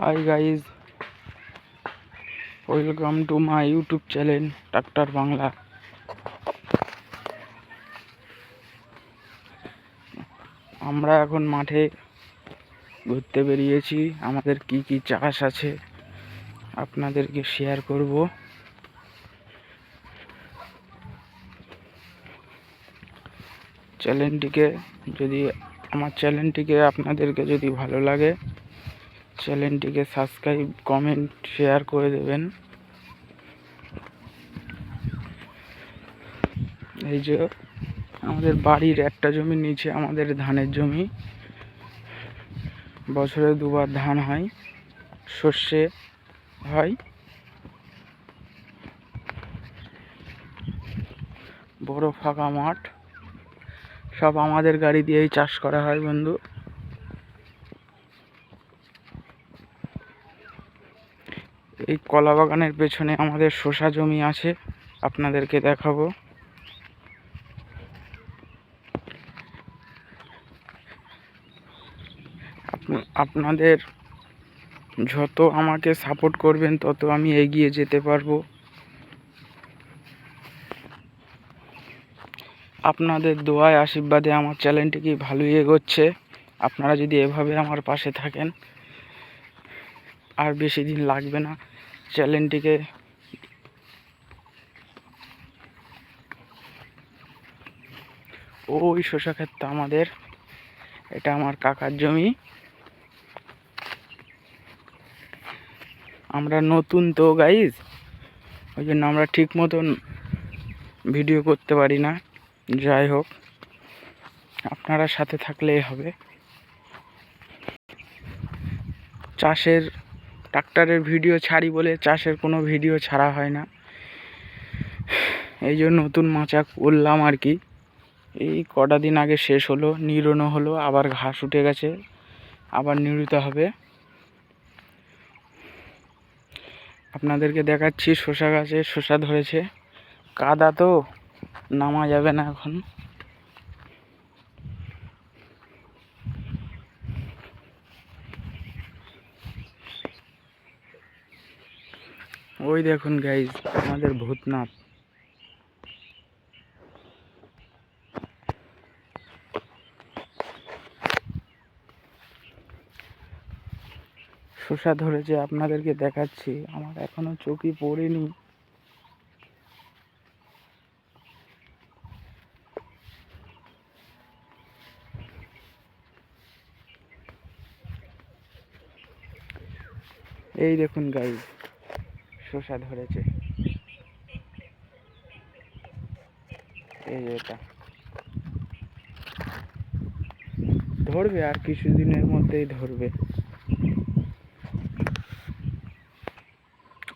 Hi guys, welcome to my YouTube channel tractor Bangla. আমরা এখন মাঠে ঘুরতে বেরিয়েছি। আমাদের কি কি চাষ আছে আপনাদেরকে শেয়ার করব। আমার চ্যানেলটিকে আপনাদেরকে যদি ভালো লাগে চ্যানেলটিকে সাবস্ক্রাইব, কমেন্ট, শেয়ার করে দেবেন। এই যে আমাদের বাড়ির একটা জমির নিচে আমাদের ধানের জমি। বছরে দুবার ধান হয়, সর্ষে হয়। বড় ফাঁকা মাঠ, সব আমাদের গাড়ি দিয়েই চাষ করা হয় বন্ধু। এই কলা বাগানের পেছনে আমাদের শসা জমি আছে, আপনাদেরকে দেখাবো। আপনাদের যত আমাকে সাপোর্ট করবেন তত আমি এগিয়ে যেতে পারবো। আপনাদের দোয়ায় আশীর্বাদে আমার চ্যানেলটি কি ভালোই এগোচ্ছে। আপনারা যদি এভাবে আমার পাশে থাকেন, আর বেশি দিন লাগবে না চ্যানেলটিকে ওই শসা ক্ষেতটা আমাদের, এটা আমার কাকার জমি। আমরা নতুন তো গাইজ, ওই জন্য আমরা ঠিক মতন ভিডিও করতে পারি না। যাই হোক, আপনারা সাথে থাকলেই হবে। ট্রাক্টরের ভিডিও ছাড়ি বলে চাষের কোনো ভিডিও ছাড়া হয় না। এই জন্য নতুন মাচা করলাম আর কি। এই কটা দিন আগে শেষ হলো, নিড়ানো হলো, আবার ঘাস উঠে গেছে, আবার নিড়তে হবে। আপনাদেরকে দেখাচ্ছি শসা গাছে শসা ধরেছে। কাদা তো নামা যাবে না এখন। ওই দেখুন গাইজ, আমাদের ভূতনাথ। শসা ধরেছে, আপনাদেরকে দেখাচ্ছি। আমার এখনো চোখে পড়েনি। এই দেখুন গাইজ, শসা ধরেছে। এই এটা ধরবে, আর কিছুদিনের মধ্যেই ধরবে।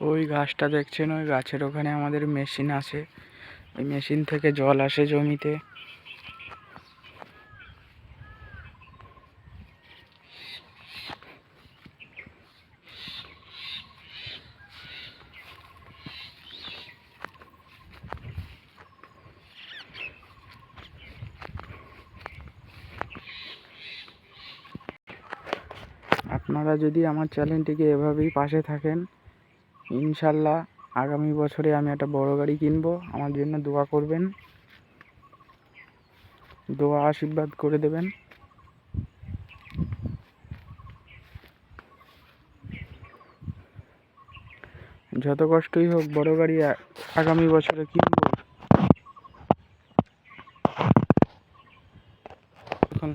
ওই গাছটা দেখছেন, ওই গাছের ওখানে আমাদের মেশিন আছে। ওই মেশিন থেকে জল আসে জমিতে। আপনারা যদি আমার চ্যানেলটিকে এভাবেই পাশে থাকেন, ইনশাল্লাহ আগামী বছরে আমি একটা বড় গাড়ি কিনবো। আমার জন্য দোয়া করবেন, দোয়া আশীর্বাদ করে দেবেন। যত কষ্টই হোক বড় গাড়ি আগামী বছরে কিনবো। এখন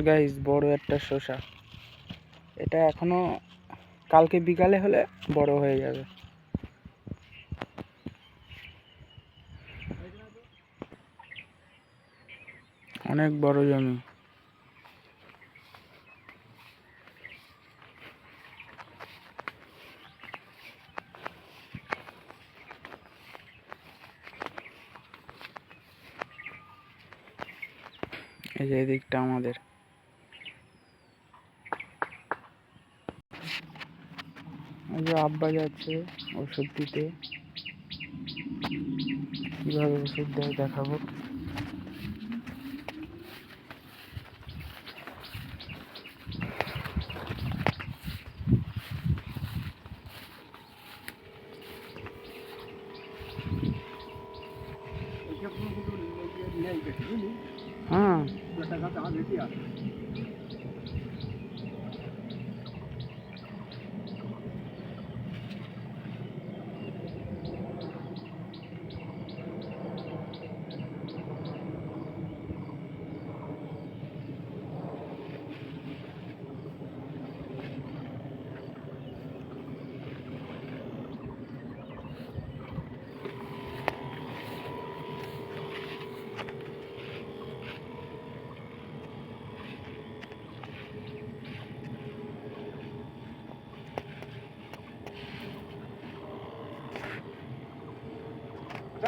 গাইস, বড় একটা শসা, এটা এখনো কালকে বিকালে হলে বড় হয়ে যাবে। অনেক বড় জমি। এই যে এদিকটা আমাদের। এই যে আব্বা যাচ্ছে ওষুধ দিতে, কিভাবে ওষুধ দেয় দেখাবো।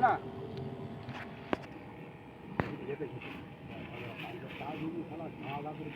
না খাওয়া দাওয়া করে